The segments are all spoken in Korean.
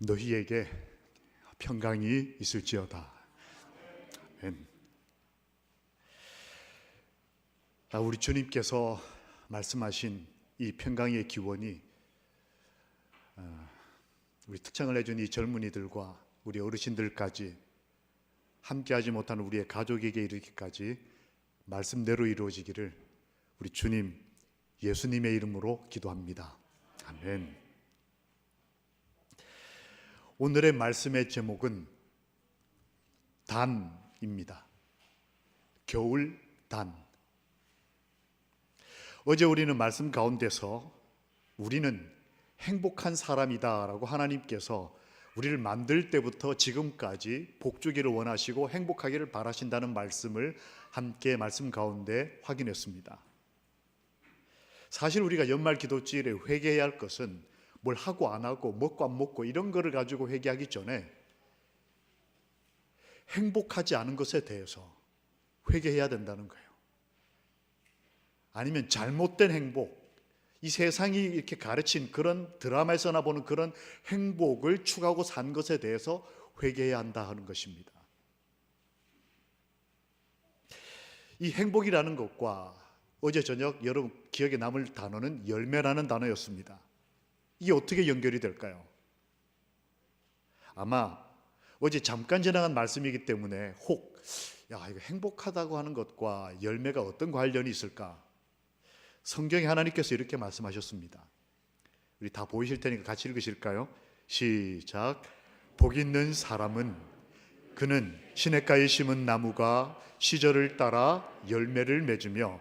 너희에게 평강이 있을지어다. 아멘. 우리 주님께서 말씀하신 이 평강의 기원이 우리 특정을 해준 이 젊은이들과 우리 어르신들까지 함께하지 못한 우리의 가족에게 이르기까지 말씀대로 이루어지기를 우리 주님 예수님의 이름으로 기도합니다. 아멘. 오늘의 말씀의 제목은 단입니다. 겨울 단. 어제 우리는 말씀 가운데서 우리는 행복한 사람이다 라고 하나님께서 우리를 만들 때부터 지금까지 복주기를 원하시고 행복하기를 바라신다는 말씀을 함께 말씀 가운데 확인했습니다. 사실 우리가 연말 기도주일에 회개해야 할 것은 뭘 하고 안 하고 먹고 안 먹고 이런 거를 가지고 회개하기 전에 행복하지 않은 것에 대해서 회개해야 된다는 거예요. 아니면 잘못된 행복, 이 세상이 이렇게 가르친 그런 드라마에서나 보는 그런 행복을 추구하고 산 것에 대해서 회개해야 한다 하는 것입니다. 이 행복이라는 것과 어제 저녁 여러분 기억에 남을 단어는 열매라는 단어였습니다. 이게 어떻게 연결이 될까요? 아마 어제 잠깐 지나간 말씀이기 때문에 이거 행복하다고 하는 것과 열매가 어떤 관련이 있을까? 성경에 하나님께서 이렇게 말씀하셨습니다. 우리 다 보이실 테니까 같이 읽으실까요? 시작. 복 있는 사람은 그는 시냇가에 심은 나무가 시절을 따라 열매를 맺으며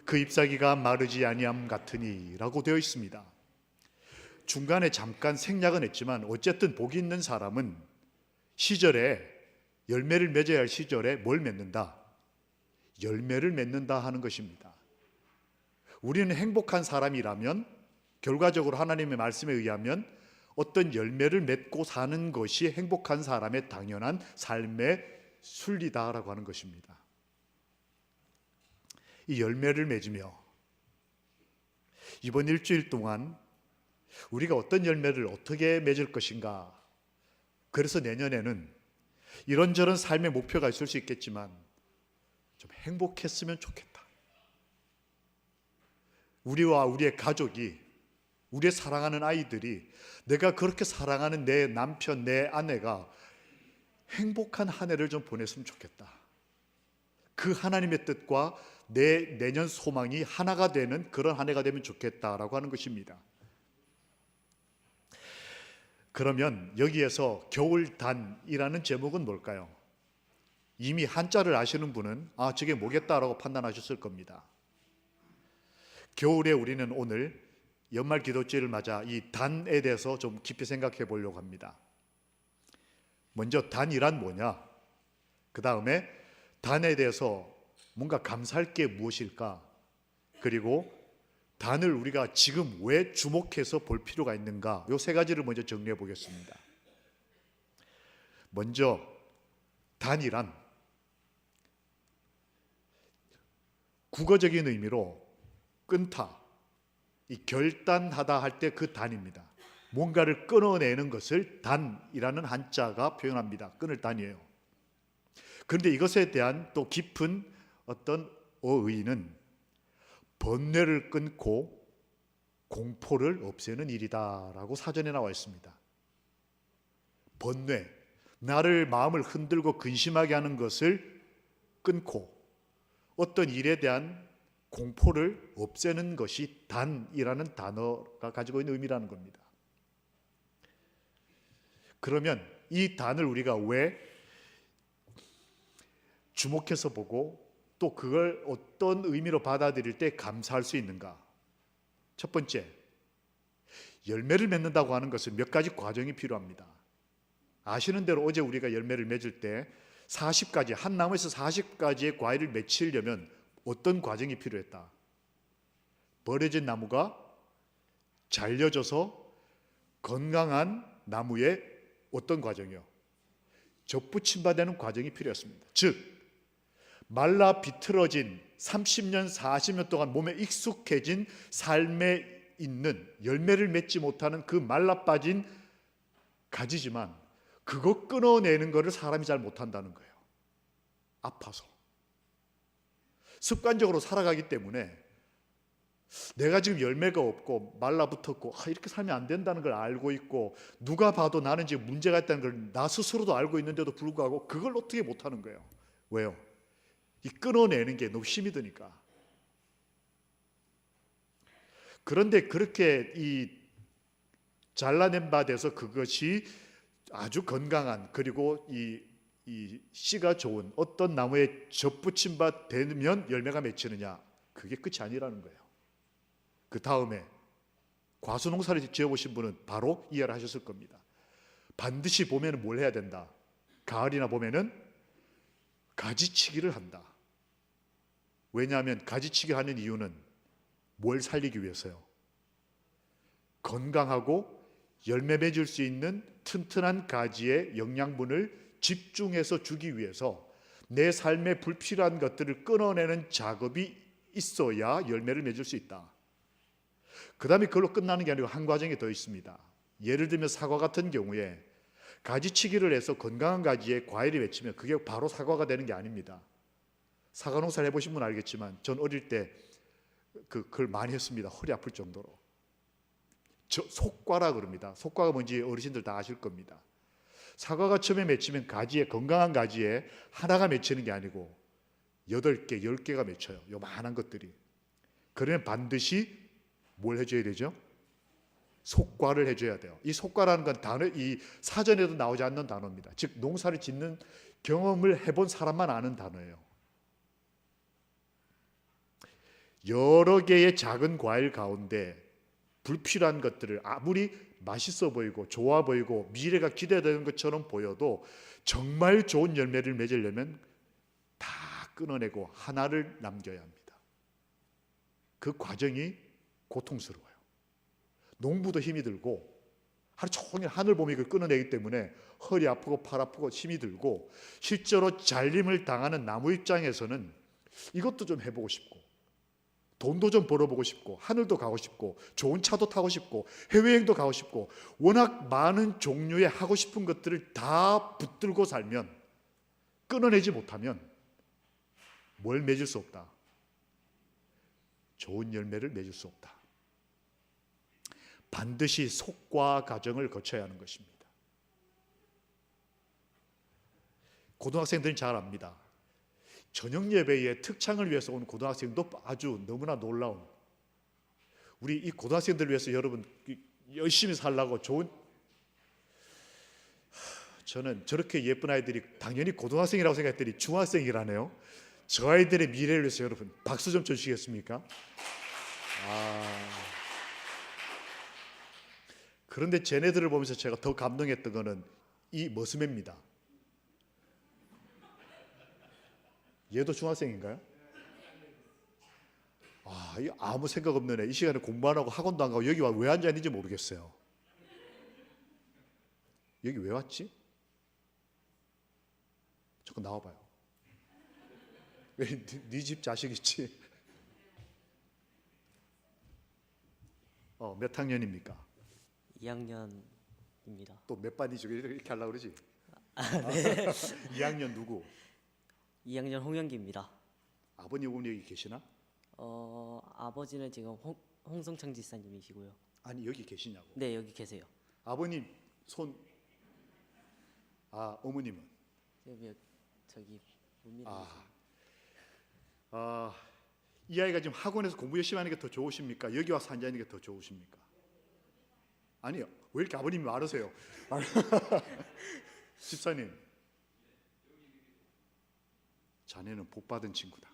그 잎사귀가 마르지 아니함 같으니 라고 되어 있습니다. 중간에 잠깐 생략은 했지만 어쨌든 복이 있는 사람은 시절에 열매를 맺어야 할 시절에 뭘 맺는다? 열매를 맺는다 하는 것입니다. 우리는 행복한 사람이라면 결과적으로 하나님의 말씀에 의하면 어떤 열매를 맺고 사는 것이 행복한 사람의 당연한 삶의 순리다라고 하는 것입니다. 이 열매를 맺으며 이번 일주일 동안 우리가 어떤 열매를 어떻게 맺을 것인가. 그래서 내년에는 이런저런 삶의 목표가 있을 수 있겠지만 좀 행복했으면 좋겠다. 우리와 우리의 가족이, 우리의 사랑하는 아이들이, 내가 그렇게 사랑하는 내 남편, 내 아내가 행복한 한 해를 좀 보냈으면 좋겠다. 그 하나님의 뜻과 내 내년 소망이 하나가 되는 그런 한 해가 되면 좋겠다라고 하는 것입니다. 그러면 여기에서 겨울단이라는 제목은 뭘까요? 이미 한자를 아시는 분은 저게 뭐겠다라고 판단하셨을 겁니다. 겨울에 우리는 오늘 연말 기도주일을 맞아 이 단에 대해서 좀 깊이 생각해 보려고 합니다. 먼저 단이란 뭐냐? 그 다음에 단에 대해서 뭔가 감사할 게 무엇일까? 그리고 단을 우리가 지금 왜 주목해서 볼 필요가 있는가? 이 세 가지를 먼저 정리해 보겠습니다. 먼저 단이란 국어적인 의미로 끊다, 이 결단하다 할 때 그 단입니다. 뭔가를 끊어내는 것을 단이라는 한자가 표현합니다. 끊을 단이에요. 그런데 이것에 대한 또 깊은 어떤 어의는 번뇌를 끊고 공포를 없애는 일이다라고 사전에 나와 있습니다. 번뇌, 나를 마음을 흔들고 근심하게 하는 것을 끊고 어떤 일에 대한 공포를 없애는 것이 단이라는 단어가 가지고 있는 의미라는 겁니다. 그러면 이 단을 우리가 왜 주목해서 보고 또 그걸 어떤 의미로 받아들일 때 감사할 수 있는가? 첫 번째, 열매를 맺는다고 하는 것은 몇 가지 과정이 필요합니다. 아시는 대로 어제 우리가 열매를 맺을 때 40가지, 한 나무에서 40가지의 과일을 맺히려면 어떤 과정이 필요했다? 버려진 나무가 잘려져서 건강한 나무에 어떤 과정이요? 접붙임받는 과정이 필요했습니다. 즉 말라 비틀어진 30년, 40년 동안 몸에 익숙해진 삶에 있는 열매를 맺지 못하는 그 말라 빠진 가지지만 그거 끊어내는 거를 사람이 잘 못한다는 거예요. 아파서. 습관적으로 살아가기 때문에 내가 지금 열매가 없고 말라붙었고 이렇게 살면 안 된다는 걸 알고 있고, 누가 봐도 나는 지금 문제가 있다는 걸 나 스스로도 알고 있는데도 불구하고 그걸 어떻게 못하는 거예요. 왜요? 이 끊어내는 게 너무 힘이 드니까. 그런데 그렇게 이 잘라낸 바 돼서 그것이 아주 건강한, 그리고 이 씨가 좋은 어떤 나무에 접붙인 바 되면 열매가 맺히느냐, 그게 끝이 아니라는 거예요. 그 다음에 과수농사를 지어보신 분은 바로 이해를 하셨을 겁니다. 반드시 봄에는 뭘 해야 된다? 가을이나 봄에는 가지치기를 한다. 왜냐하면 가지치기 하는 이유는 뭘 살리기 위해서요? 건강하고 열매 맺을 수 있는 튼튼한 가지의 영양분을 집중해서 주기 위해서 내 삶에 불필요한 것들을 끊어내는 작업이 있어야 열매를 맺을 수 있다. 그 다음에 그걸로 끝나는 게 아니고 한 과정이 더 있습니다. 예를 들면 사과 같은 경우에 가지치기를 해서 건강한 가지에 과일이 맺히면 그게 바로 사과가 되는 게 아닙니다. 사과 농사를 해보신 분 알겠지만 전 어릴 때 그걸 많이 했습니다. 허리 아플 정도로. 속과라 그럽니다. 속과가 뭔지 어르신들 다 아실 겁니다. 사과가 처음에 맺히면 가지에, 건강한 가지에 하나가 맺히는 게 아니고 8개, 10개가 맺혀요. 요만한 것들이. 그러면 반드시 뭘 해줘야 되죠? 속과를 해줘야 돼요. 이 속과라는 건 단어, 이 사전에도 나오지 않는 단어입니다. 즉 농사를 짓는 경험을 해본 사람만 아는 단어예요. 여러 개의 작은 과일 가운데 불필요한 것들을 아무리 맛있어 보이고 좋아 보이고 미래가 기대되는 것처럼 보여도 정말 좋은 열매를 맺으려면 다 끊어내고 하나를 남겨야 합니다. 그 과정이 고통스러워요. 농부도 힘이 들고 하루 종일 하늘 보며 이걸 끊어내기 때문에 허리 아프고 팔 아프고 힘이 들고, 실제로 잘림을 당하는 나무 입장에서는 이것도 좀 해보고 싶고 돈도 좀 벌어보고 싶고 하늘도 가고 싶고 좋은 차도 타고 싶고 해외여행도 가고 싶고 워낙 많은 종류의 하고 싶은 것들을 다 붙들고 살면, 끊어내지 못하면 뭘 맺을 수 없다? 좋은 열매를 맺을 수 없다. 반드시 속과 과정을 거쳐야 하는 것입니다. 고등학생들은 잘 압니다. 저녁 예배에 특창을 위해서 온 고등학생도 아주 너무나 놀라운, 우리 이 고등학생들을 위해서 여러분 열심히 살라고 좋은, 저는 저렇게 예쁜 아이들이 당연히 고등학생이라고 생각했더니 중학생이라네요. 저 아이들의 미래를 위해서 여러분 박수 좀 쳐주시겠습니까? 그런데 쟤네들을 보면서 제가 더 감동했던 거는 이 머스매입니다. 얘도 중학생인가요? 아무 생각 없는 애, 이 시간에 공부 안 하고 학원도 안 가고 여기 와 왜 앉아 있는지 모르겠어요. 여기 왜 왔지? 잠깐 나와봐요. 왜 네 집 자식 있지? 몇 학년입니까? 2학년입니다. 또 몇 반이죠? 이렇게 하려고 그러지? 네. 2학년 누구? 2학년 홍영기입니다. 아버님 어머니 여기 계시나? 아버지는 지금 홍성창 지사님이시고요. 아니 여기 계시냐고. 네, 여기 계세요. 아버님 손. 어머님은? 저기 뭡니다. 이 아이가 지금 학원에서 공부 열심히 하는 게 더 좋으십니까? 여기 와서 앉아 있는 게 더 좋으십니까? 아니요. 왜 이렇게 아버님이 말하세요? 집사님, 자네는 복 받은 친구다.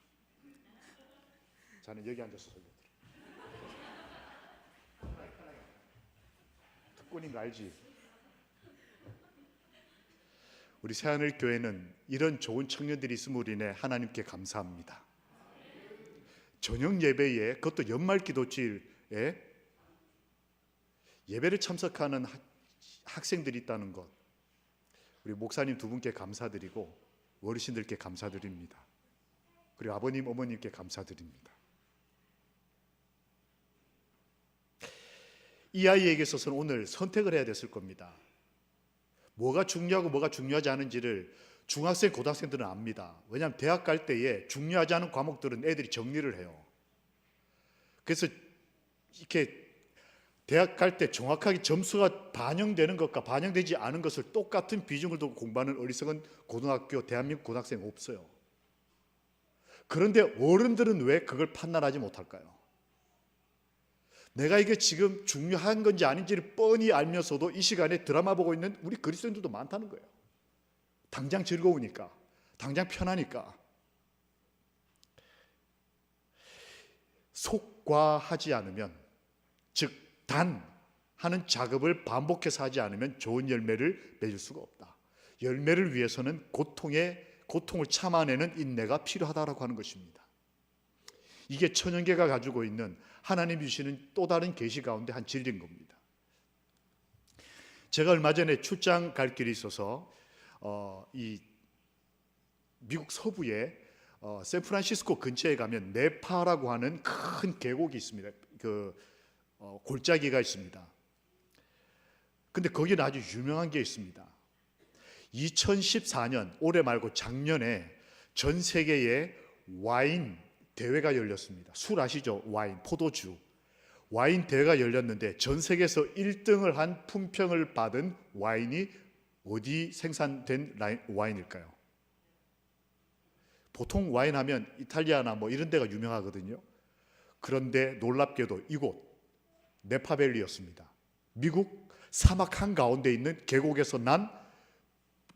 자네 여기 앉아서 설교 들어. 특권인 거 알지? 우리 새하늘 교회는 이런 좋은 청년들이 있음으로 인해 하나님께 감사합니다. 저녁 예배에, 그것도 연말 기도주일에 예배를 참석하는 학생들이 있다는 것, 우리 목사님 두 분께 감사드리고 어르신들께 감사드립니다. 그리고 아버님 어머님께 감사드립니다. 이 아이에게 있어서는 오늘 선택을 해야 됐을 겁니다. 뭐가 중요하고 뭐가 중요하지 않은지를 중학생, 고등학생들은 압니다. 왜냐하면 대학 갈 때에 중요하지 않은 과목들은 애들이 정리를 해요. 그래서 이렇게 대학 갈 때 정확하게 점수가 반영되는 것과 반영되지 않은 것을 똑같은 비중을 두고 공부하는 어리석은 고등학교, 대한민국 고등학생 없어요. 그런데 어른들은 왜 그걸 판단하지 못할까요? 내가 이게 지금 중요한 건지 아닌지를 뻔히 알면서도 이 시간에 드라마 보고 있는 우리 그리스도인들도 많다는 거예요. 당장 즐거우니까, 당장 편하니까. 속과하지 않으면, 즉 단 하는 작업을 반복해서 하지 않으면 좋은 열매를 맺을 수가 없다. 열매를 위해서는 고통을 참아내는 인내가 필요하다라고 하는 것입니다. 이게 천연계가 가지고 있는 하나님이 주시는 또 다른 계시 가운데 한 진리인 겁니다. 제가 얼마 전에 출장 갈 길이 있어서 이 미국 서부에 샌프란시스코 근처에 가면 네파라고 하는 큰 계곡이 있습니다. 골짜기가 있습니다. 근데 거기는 아주 유명한 게 있습니다. 2014년 올해 말고 작년에 전 세계에 와인 대회가 열렸습니다. 술 아시죠? 와인, 포도주. 와인 대회가 열렸는데 전 세계에서 1등을 한 품평을 받은 와인이 어디 생산된 와인일까요? 보통 와인 하면 이탈리아나 뭐 이런 데가 유명하거든요. 그런데 놀랍게도 이곳 네파밸리였습니다. 미국 사막 한가운데 있는 계곡에서 난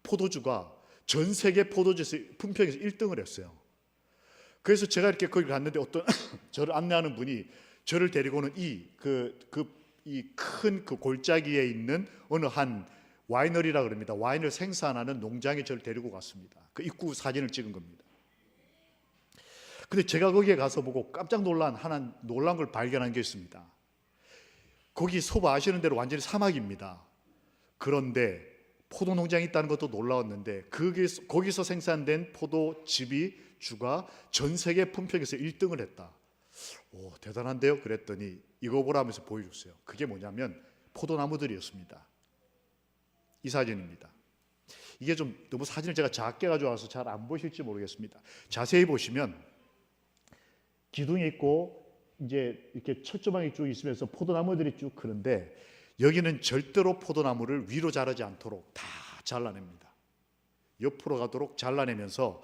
포도주가 전 세계 포도주에서 품평에서 1등을 했어요. 그래서 제가 이렇게 거기 갔는데 어떤 저를 안내하는 분이 저를 데리고는 이 큰 그 골짜기에 있는 어느 한 와이너리라 그럽니다. 와인을 생산하는 농장에 저를 데리고 갔습니다. 그 입구 사진을 찍은 겁니다. 근데 제가 거기에 가서 보고 깜짝 놀란 걸 발견한 게 있습니다. 거기 서부 아시는 대로 완전히 사막입니다. 그런데 포도 농장이 있다는 것도 놀라웠는데 거기서 생산된 포도즙이 전 세계 품평에서 1등을 했다. 오, 대단한데요? 그랬더니 이거 보라면서 보여줬어요. 그게 뭐냐면 포도나무들이었습니다. 이 사진입니다. 이게 좀 너무 사진을 제가 작게 가져와서 잘 안 보실지 모르겠습니다. 자세히 보시면 기둥이 있고 이제 이렇게 철조망이 쭉 있으면서 포도나무들이 쭉 크는데 여기는 절대로 포도나무를 위로 자라지 않도록 다 잘라냅니다. 옆으로 가도록 잘라내면서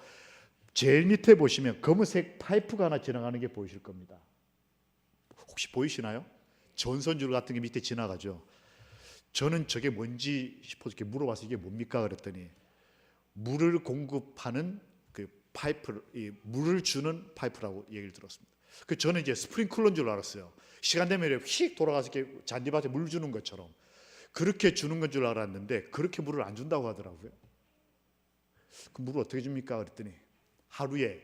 제일 밑에 보시면 검은색 파이프가 하나 지나가는 게 보이실 겁니다. 혹시 보이시나요? 전선줄 같은 게 밑에 지나가죠. 저는 저게 뭔지 싶어서 이렇게 물어봐서 이게 뭡니까 그랬더니 물을 공급하는 그 파이프, 물을 주는 파이프라고 얘기를 들었습니다. 그 저는 이제 스프링클러인 줄 알았어요. 시간 되면 이렇게 휙 돌아가서 이렇게 잔디밭에 물 주는 것처럼 그렇게 주는 건 줄 알았는데 그렇게 물을 안 준다고 하더라고요. 그 물을 어떻게 줍니까 그랬더니 하루에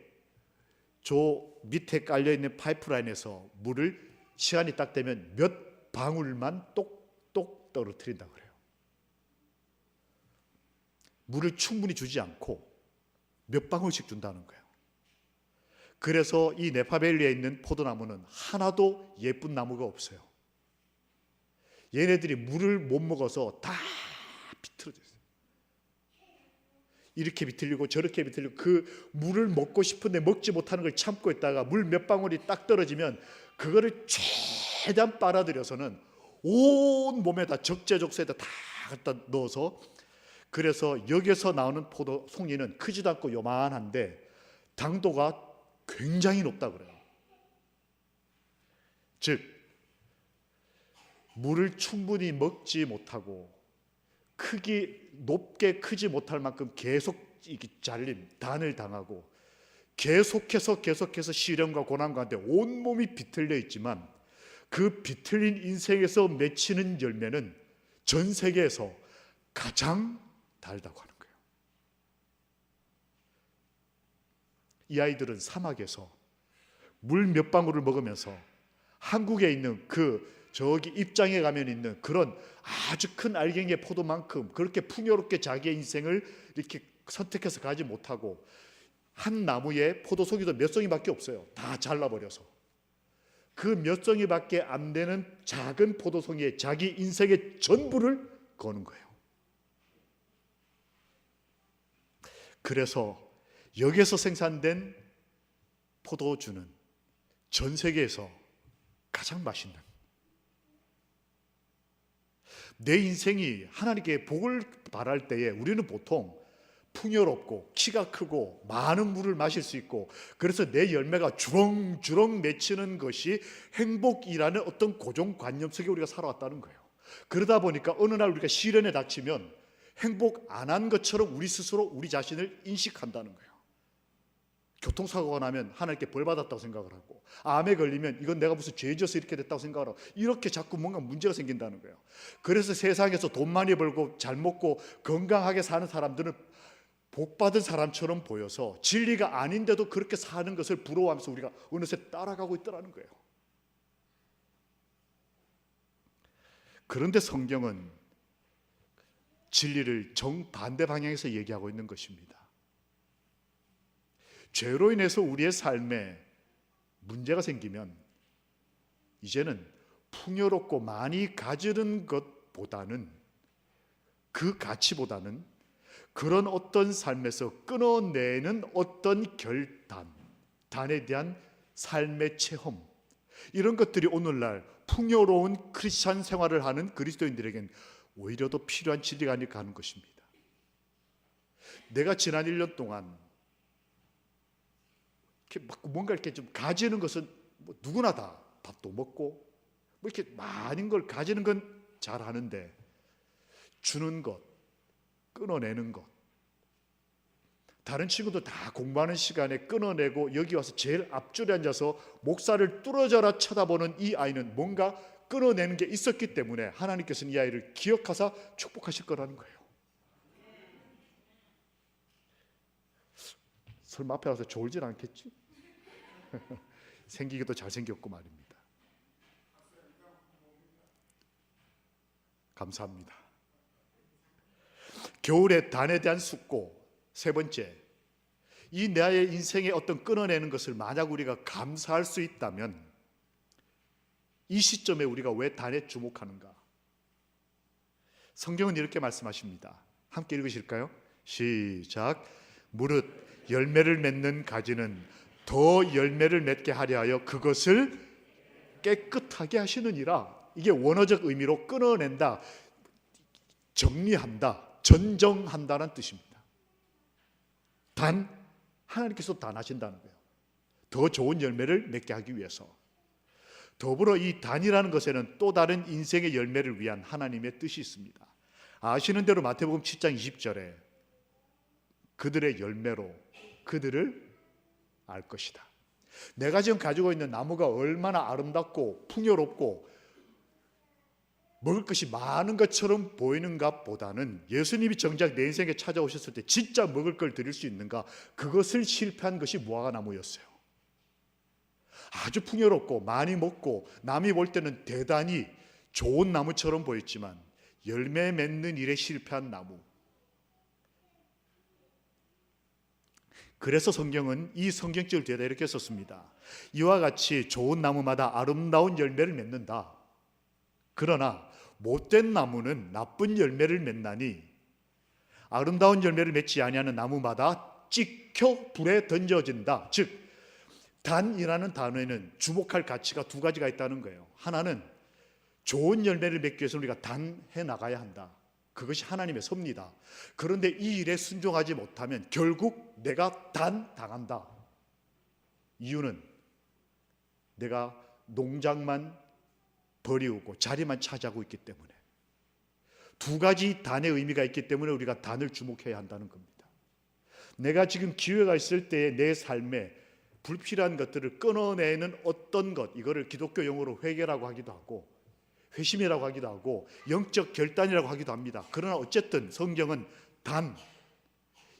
저 밑에 깔려 있는 파이프라인에서 물을 시간이 딱 되면 몇 방울만 똑똑 떨어뜨린다 그래요. 물을 충분히 주지 않고 몇 방울씩 준다는 거예요. 그래서 이 네파밸리에 있는 포도나무는 하나도 예쁜 나무가 없어요. 얘네들이 물을 못 먹어서 다 비틀어져 있어요. 이렇게 비틀리고 저렇게 비틀리고 그 물을 먹고 싶은데 먹지 못하는 걸 참고 있다가 물 몇 방울이 딱 떨어지면 그거를 최대한 빨아들여서는 온 몸에다 적재적소에다 다 갖다 넣어서 그래서 여기서 나오는 포도 송이는 크지도 않고 요만한데 당도가 굉장히 높다 그래요. 즉 물을 충분히 먹지 못하고 높게 크지 못할 만큼 계속 잘림, 단을 당하고 계속해서 시련과 고난 가운데 온몸이 비틀려 있지만 그 비틀린 인생에서 맺히는 열매는 전 세계에서 가장 달다고 하는 거예요. 이 아이들은 사막에서 물 몇 방울을 먹으면서 한국에 있는 저기 입장에 가면 있는 그런 아주 큰 알갱이의 포도만큼 그렇게 풍요롭게 자기의 인생을 이렇게 선택해서 가지 못하고 한 나무에 포도송이도 몇 송이밖에 없어요. 다 잘라버려서 그 몇 송이밖에 안 되는 작은 포도송이에 자기 인생의 전부를 거는 거예요. 그래서 여기에서 생산된 포도주는 전 세계에서 가장 맛있는, 내 인생이 하나님께 복을 바랄 때에 우리는 보통 풍요롭고 키가 크고 많은 물을 마실 수 있고, 그래서 내 열매가 주렁주렁 맺히는 것이 행복이라는 어떤 고정관념 속에 우리가 살아왔다는 거예요. 그러다 보니까 어느 날 우리가 시련에 닥치면 행복 안 한 것처럼 우리 스스로 우리 자신을 인식한다는 거예요. 교통사고가 나면 하나님께 벌 받았다고 생각을 하고, 암에 걸리면 이건 내가 무슨 죄 지어서 이렇게 됐다고 생각을 하고, 이렇게 자꾸 뭔가 문제가 생긴다는 거예요. 그래서 세상에서 돈 많이 벌고 잘 먹고 건강하게 사는 사람들은 복 받은 사람처럼 보여서 진리가 아닌데도 그렇게 사는 것을 부러워하면서 우리가 어느새 따라가고 있더라는 거예요. 그런데 성경은 진리를 정반대 방향에서 얘기하고 있는 것입니다. 죄로 인해서 우리의 삶에 문제가 생기면 이제는 풍요롭고 많이 가지는 것보다는, 그 가치보다는 그런 어떤 삶에서 끊어내는 어떤 결단, 단에 대한 삶의 체험, 이런 것들이 오늘날 풍요로운 크리스찬 생활을 하는 그리스도인들에겐 오히려 더 필요한 진리가 아닐까 하는 것입니다. 내가 지난 1년 동안 뭔가 이렇게 좀 가지는 것은 뭐 누구나 다 밥도 먹고 뭐 이렇게 많은 걸 가지는 건 잘하는데, 주는 것, 끊어내는 것, 다른 친구도 다 공부하는 시간에 끊어내고 여기 와서 제일 앞줄에 앉아서 목사를 뚫어져라 쳐다보는 이 아이는 뭔가 끊어내는 게 있었기 때문에 하나님께서는 이 아이를 기억하사 축복하실 거라는 거예요. 설마 앞에 와서 졸진 않겠지? 생기기도 잘생겼고 말입니다. 감사합니다. 겨울의 단에 대한 숙고. 세 번째, 이 나의 인생의 어떤 끊어내는 것을 만약 우리가 감사할 수 있다면 이 시점에 우리가 왜 단에 주목하는가? 성경은 이렇게 말씀하십니다. 함께 읽으실까요? 시작. 무릇 열매를 맺는 가지는 더 열매를 맺게 하려 하여 그것을 깨끗하게 하시느니라. 이게 원어적 의미로 끊어낸다, 정리한다, 전정한다는 뜻입니다. 단, 하나님께서 단하신다는 거예요. 더 좋은 열매를 맺게 하기 위해서. 더불어 이 단이라는 것에는 또 다른 인생의 열매를 위한 하나님의 뜻이 있습니다. 아시는 대로 마태복음 7장 20절에 그들의 열매로 그들을 알 것이다. 내가 지금 가지고 있는 나무가 얼마나 아름답고 풍요롭고 먹을 것이 많은 것처럼 보이는가 보다는 예수님이 정작 내 인생에 찾아오셨을 때 진짜 먹을 걸 드릴 수 있는가, 그것을 실패한 것이 무화과나무였어요. 아주 풍요롭고 많이 먹고 남이 볼 때는 대단히 좋은 나무처럼 보였지만 열매 맺는 일에 실패한 나무. 그래서 성경은 이 성경절 뒤에다 이렇게 썼습니다. 이와 같이 좋은 나무마다 아름다운 열매를 맺는다. 그러나 못된 나무는 나쁜 열매를 맺나니 아름다운 열매를 맺지 아니하는 나무마다 찍혀 불에 던져진다. 즉, 단이라는 단어에는 주목할 가치가 두 가지가 있다는 거예요. 하나는 좋은 열매를 맺기 위해서 우리가 단해 나가야 한다. 그것이 하나님의 섭니다. 그런데 이 일에 순종하지 못하면 결국 내가 당한다. 이유는 내가 농장만 버리우고 자리만 차지하고 있기 때문에. 두 가지 단의 의미가 있기 때문에 우리가 단을 주목해야 한다는 겁니다. 내가 지금 기회가 있을 때에 내 삶에 불필요한 것들을 끊어내는 어떤 것, 이거를 기독교 용어로 회개라고 하기도 하고 회심이라고 하기도 하고 영적 결단이라고 하기도 합니다. 그러나 어쨌든 성경은 단,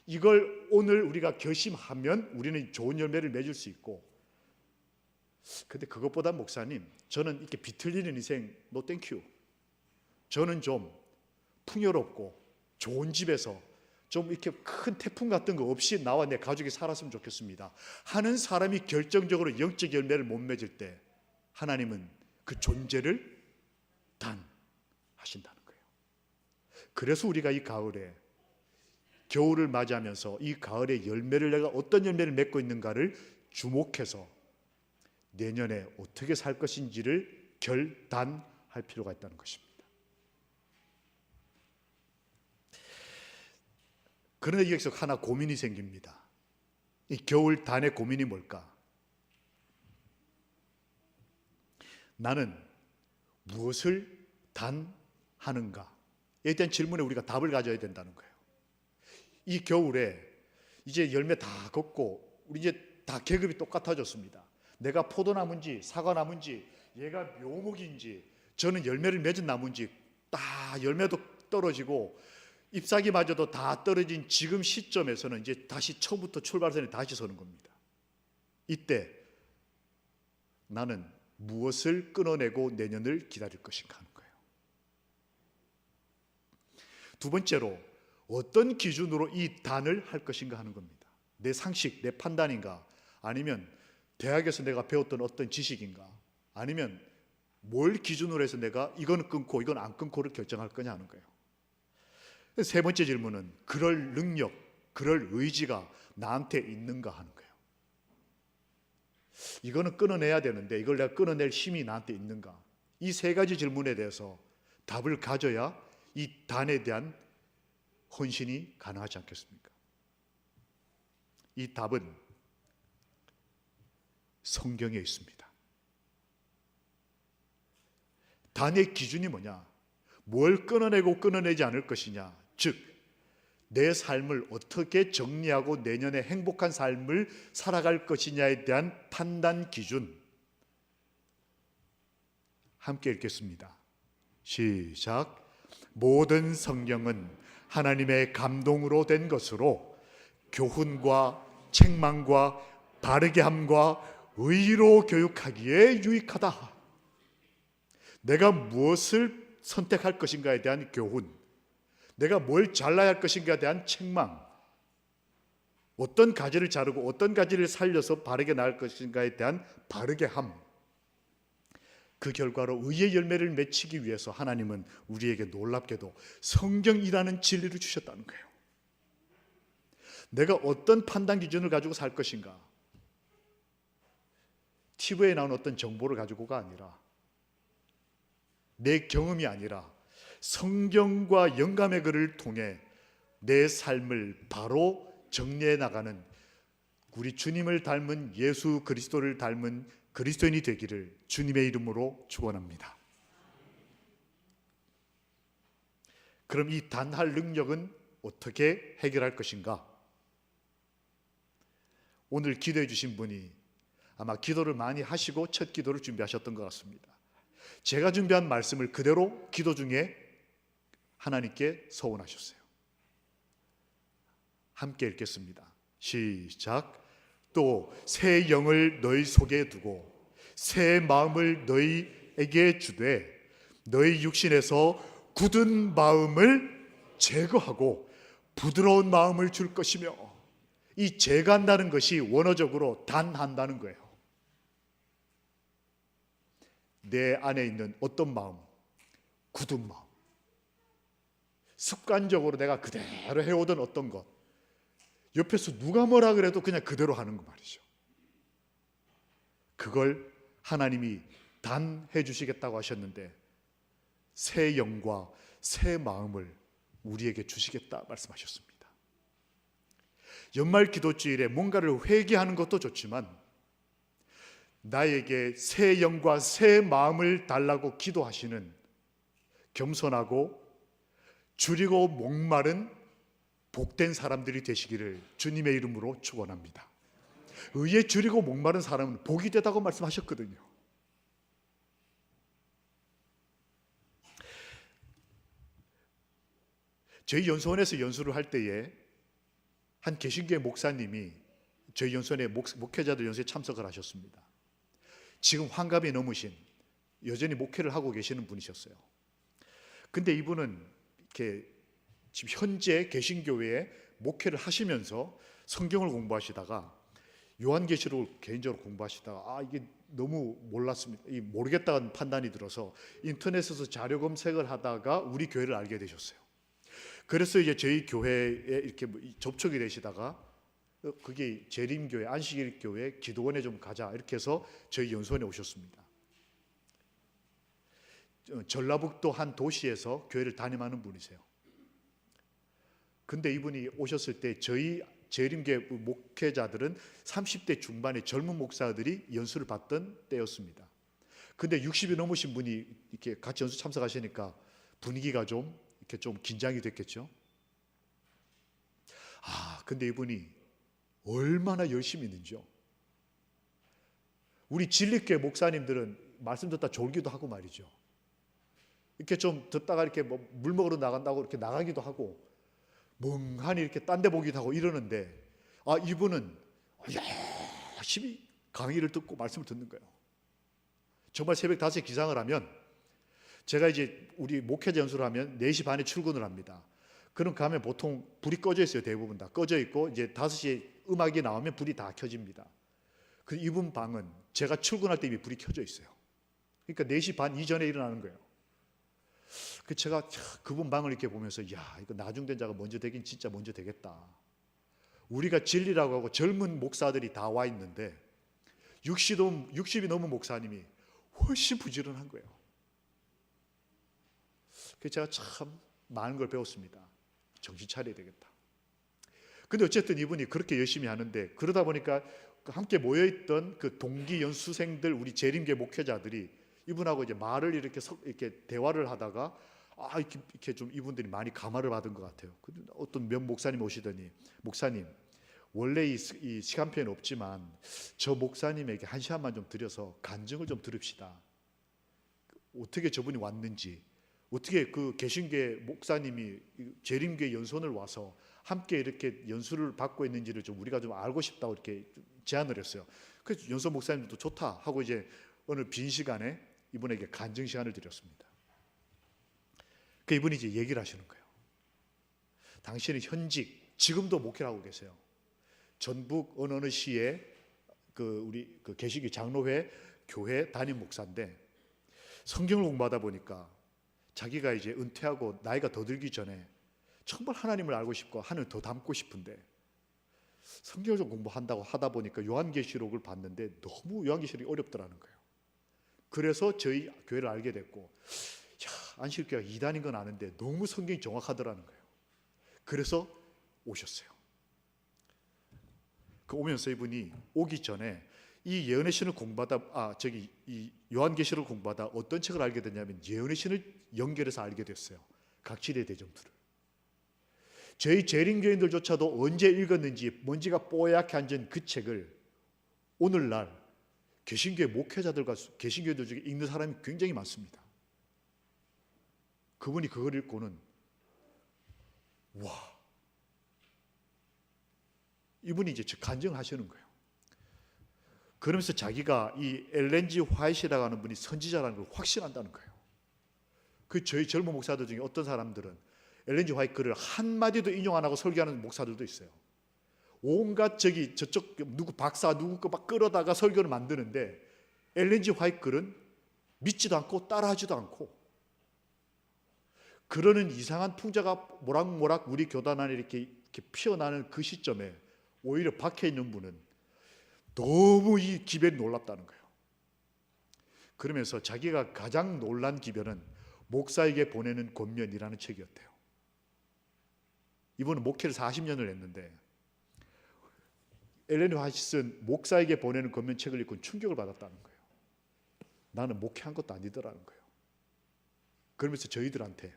이걸 오늘 우리가 결심하면 우리는 좋은 열매를 맺을 수 있고, 근데 그것보다 목사님, 저는 이렇게 비틀리는 인생 노 땡큐, 저는 좀 풍요롭고 좋은 집에서 좀 이렇게 큰 태풍 같은 거 없이 나와 내 가족이 살았으면 좋겠습니다 하는 사람이 결정적으로 영적 열매를 못 맺을 때 하나님은 그 존재를 단하신다는 거예요. 그래서 우리가 이 가을에 겨울을 맞이하면서 이 가을의 열매를 내가 어떤 열매를 맺고 있는가를 주목해서 내년에 어떻게 살 것인지를 결단할 필요가 있다는 것입니다. 그런데 여기서 하나 고민이 생깁니다. 이 겨울 단의 고민이 뭘까? 나는 무엇을 단하는가에 대한 질문에 우리가 답을 가져야 된다는 거예요. 이 겨울에 이제 열매 다 걷고 우리 이제 다 계급이 똑같아졌습니다. 내가 포도나무인지 사과나무인지 얘가 묘목인지 저는 열매를 맺은 나무인지 다 열매도 떨어지고 잎사귀마저도 다 떨어진 지금 시점에서는 이제 다시 처음부터 출발선에 다시 서는 겁니다. 이때 나는 무엇을 끊어내고 내년을 기다릴 것인가 하는 거예요. 두 번째로 어떤 기준으로 이 단을 할 것인가 하는 겁니다. 내 상식, 내 판단인가? 아니면 대학에서 내가 배웠던 어떤 지식인가? 아니면 뭘 기준으로 해서 내가 이건 끊고 이건 안 끊고를 결정할 거냐 하는 거예요. 세 번째 질문은 그럴 능력, 그럴 의지가 나한테 있는가 하는 거예요. 이거는 끊어내야 되는데 이걸 내가 끊어낼 힘이 나한테 있는가? 이 세 가지 질문에 대해서 답을 가져야 이 단에 대한 헌신이 가능하지 않겠습니까? 이 답은 성경에 있습니다. 단의 기준이 뭐냐? 뭘 끊어내고 끊어내지 않을 것이냐? 즉, 내 삶을 어떻게 정리하고 내년에 행복한 삶을 살아갈 것이냐에 대한 판단 기준. 함께 읽겠습니다. 시작. 모든 성경은 하나님의 감동으로 된 것으로 교훈과 책망과 바르게 함과 의로 교육하기에 유익하다. 내가 무엇을 선택할 것인가에 대한 교훈, 내가 뭘 잘라야 할 것인가에 대한 책망, 어떤 가지를 자르고 어떤 가지를 살려서 바르게 나갈 것인가에 대한 바르게 함, 그 결과로 의의 열매를 맺히기 위해서 하나님은 우리에게 놀랍게도 성경이라는 진리를 주셨다는 거예요. 내가 어떤 판단 기준을 가지고 살 것인가, TV에 나온 어떤 정보를 가지고가 아니라, 내 경험이 아니라 성경과 영감의 글을 통해 내 삶을 바로 정리해 나가는 우리 주님을 닮은 예수 그리스도를 닮은 그리스도인이 되기를 주님의 이름으로 축원합니다. 그럼 이 단할 능력은 어떻게 해결할 것인가? 오늘 기도해 주신 분이 아마 기도를 많이 하시고 첫 기도를 준비하셨던 것 같습니다. 제가 준비한 말씀을 그대로 기도 중에 하나님께 서원하셨어요. 함께 읽겠습니다. 시작. 또 새 영을 너희 속에 두고 새 마음을 너희에게 주되 너희 육신에서 굳은 마음을 제거하고 부드러운 마음을 줄 것이며, 이 제거한다는 것이 원어적으로 단한다는 거예요. 내 안에 있는 어떤 마음, 굳은 마음, 습관적으로 내가 그대로 해오던 어떤 것, 옆에서 누가 뭐라 그래도 그냥 그대로 하는 거 말이죠. 그걸 하나님이 단해 주시겠다고 하셨는데 새 영과 새 마음을 우리에게 주시겠다 말씀하셨습니다. 연말 기도주일에 뭔가를 회개하는 것도 좋지만 나에게 새 영과 새 마음을 달라고 기도하시는 겸손하고 줄이고 목마른 복된 사람들이 되시기를 주님의 이름으로 축원합니다. 의에 줄이고 목마른 사람은 복이 되다고 말씀하셨거든요. 저희 연수원에서 연수를 할 때에 한 개신교회 목사님이 저희 연수원의 목회자들 연수에 참석을 하셨습니다. 지금 환갑이 넘으신 여전히 목회를 하고 계시는 분이셨어요. 근데 이분은 이렇게 지금 현재 개신교회에 목회를 하시면서 성경을 공부하시다가 요한계시록을 개인적으로 공부하시다가 이게 너무 몰랐습니다. 모르겠다는 판단이 들어서 인터넷에서 자료 검색을 하다가 우리 교회를 알게 되셨어요. 그래서 이제 저희 교회에 이렇게 접촉이 되시다가 그게 재림교회 안식일교회 기도원에 좀 가자 이렇게 해서 저희 연수원에 오셨습니다. 전라북도 한 도시에서 교회를 담임하는 분이세요. 근데 이분이 오셨을 때 저희 재림교회 목회자들은 30대 중반의 젊은 목사들이 연수를 받던 때였습니다. 근데 60이 넘으신 분이 이렇게 같이 연수 참석하시니까 분위기가 좀 이렇게 좀 긴장이 됐겠죠. 근데 이분이 얼마나 열심히 있는지요. 우리 진리교회 목사님들은 말씀 듣다 졸기도 하고 말이죠. 이렇게 좀 듣다가 이렇게 뭐 물 먹으러 나간다고 이렇게 나가기도 하고 멍하니 이렇게 딴 데 보기도 하고 이러는데 이분은 열심히 강의를 듣고 말씀을 듣는 거예요. 정말 새벽 5시에 기상을 하면 제가 이제 우리 목회자 연수를 하면 4시 반에 출근을 합니다. 그럼 가면 보통 불이 꺼져 있어요. 대부분 다 꺼져 있고 이제 5시에 음악이 나오면 불이 다 켜집니다. 그 이분 방은 제가 출근할 때 이미 불이 켜져 있어요. 그러니까 4시 반 이전에 일어나는 거예요. 그 제가 그분 방을 이렇게 보면서 이거 나중된 자가 먼저 되긴 진짜 먼저 되겠다. 우리가 진리라고 하고 젊은 목사들이 다 와 있는데 60이 넘은 목사님이 훨씬 부지런한 거예요. 그래서 제가 참 많은 걸 배웠습니다. 정신 차려야 되겠다. 근데 어쨌든 이분이 그렇게 열심히 하는데 그러다 보니까 함께 모여있던 그 동기 연수생들 우리 재림교회 목회자들이 이분하고 이제 말을 이렇게 대화를 하다가 이렇게 좀 이분들이 많이 감화를 받은 것 같아요. 근데 어떤 명 목사님 오시더니 목사님 원래 이 시간표에는 없지만 저 목사님에게 1시간만 좀 드려서 간증을 좀 들읍시다. 어떻게 저분이 왔는지 어떻게 그 개신교회 목사님이 재림교회 연수원을 와서 함께 이렇게 연수를 받고 있는지를 좀 우리가 좀 알고 싶다고 이렇게 제안을 했어요. 그래서 연수원 목사님도 좋다 하고 이제 어느 빈 시간에 이분에게 간증 시간을 드렸습니다. 그 이분이 이제 얘기를 하시는 거예요. 당신은 현직 지금도 목회를 하고 계세요. 전북 어느 시에 우리 개신교 장로회 교회 담임 목사인데 성경을 공부하다 보니까 자기가 이제 은퇴하고 나이가 더 들기 전에 정말 하나님을 알고 싶고 하나님을 더 닮고 싶은데 성경을 좀 공부한다고 하다 보니까 요한계시록을 봤는데 너무 요한계시록이 어렵더라는 거예요. 그래서 저희 교회를 알게 됐고 안식교회가 이단인 건 아는데 너무 성경이 정확하더라는 거예요. 그래서 오셨어요. 그 오면서 이분이 오기 전에 이 예언의 신을 공부하다 이 요한계시록을 공부하다 어떤 책을 알게 됐냐면 예언의 신을 연결해서 알게 됐어요. 각지대 대점들을. 저희 재림교인들조차도 언제 읽었는지 먼지가 뽀얗게 앉은 그 책을 오늘날 개신교회 목회자들과 개신교인들 중에 읽는 사람이 굉장히 많습니다. 그분이 그걸 읽고는 이분이 이제 간증하시는 거예요. 그러면서 자기가 이 엘렌 G 화이트라고 하는 분이 선지자라는 걸 확신한다는 거예요. 그 저희 젊은 목사들 중에 어떤 사람들은 엘렌 G 화이트 글을 한마디도 인용 안 하고 설교하는 목사들도 있어요. 온갖 저쪽 누구 박사 누구 거 막 끌어다가 설교를 만드는데 엘렌 G 화이트 글은 믿지도 않고 따라하지도 않고 그러는 이상한 풍자가 모락모락 우리 교단 안에 이렇게 피어나는 그 시점에 오히려 박혀 있는 분은 너무 이 기별이 놀랍다는 거예요. 그러면서 자기가 가장 놀란 기별은 목사에게 보내는 권면이라는 책이었대요. 이분은 목회를 40년을 했는데 엘렌 화이트는 목사에게 보내는 권면책을 읽고 충격을 받았다는 거예요. 나는 목회한 것도 아니더라는 거예요. 그러면서 저희들한테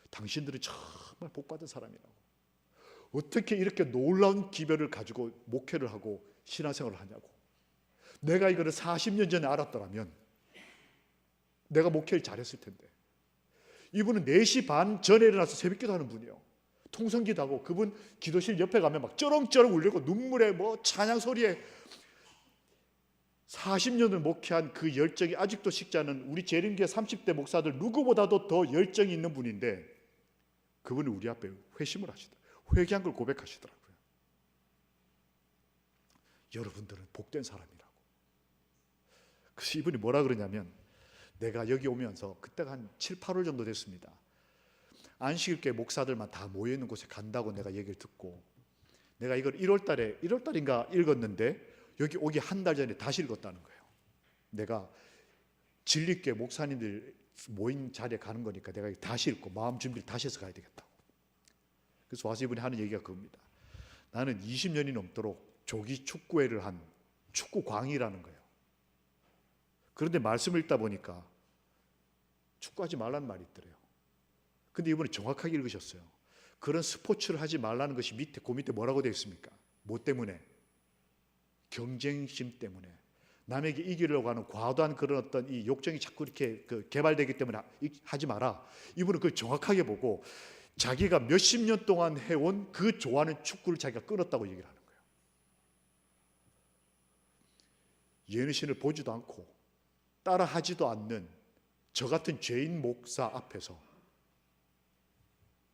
당신들은 정말 복받은 사람이라고 어떻게 이렇게 놀라운 기별을 가지고 목회를 하고 신앙생활을 하냐고. 내가 이거를 40년 전에 알았더라면 내가 목회를 잘했을 텐데. 이분은 4시 반 전에 일어나서 새벽기도 하는 분이에요. 통성기도 하고 그분 기도실 옆에 가면 막 쩌렁쩌렁 울리고 눈물에 뭐 찬양 소리에 40년을 목회한 그 열정이 아직도 식지 않은 우리 재림교회 30대 목사들 누구보다도 더 열정이 있는 분인데 그분이 우리 앞에 회심을 하시더라고요. 회개한 걸 고백하시더라고요. 여러분들은 복된 사람이라고. 그래서 이분이 뭐라 그러냐면 내가 여기 오면서 그때가 한 7, 8월 정도 됐습니다. 안식일교회 목사들만 다 모여 있는 곳에 간다고 내가 얘기를 듣고, 내가 이걸 1월달인가 읽었는데 여기 오기 한 달 전에 다시 읽었다는 거예요. 내가 진리교회 목사님들 모인 자리에 가는 거니까 내가 다시 읽고 마음 준비를 다시 해서 가야 되겠다고. 그래서 와서 이분이 하는 얘기가 그겁니다. 나는 20년이 넘도록 조기 축구회를 한 축구광이라는 거예요. 그런데 말씀을 읽다 보니까 축구하지 말라는 말이 있더래요. 근데 이분이 정확하게 읽으셨어요. 그런 스포츠를 하지 말라는 것이 그 밑에 뭐라고 되어 있습니까? 뭐 때문에? 경쟁심 때문에. 남에게 이기려고 하는 과도한 그런 어떤 이 욕정이 자꾸 이렇게 개발되기 때문에 하지 마라. 이분은 그걸 정확하게 보고 자기가 몇십 년 동안 해온 그 좋아하는 축구를 자기가 끊었다고 얘기를 하는 거예요. 예언의 신을 보지도 않고 따라하지도 않는 저 같은 죄인 목사 앞에서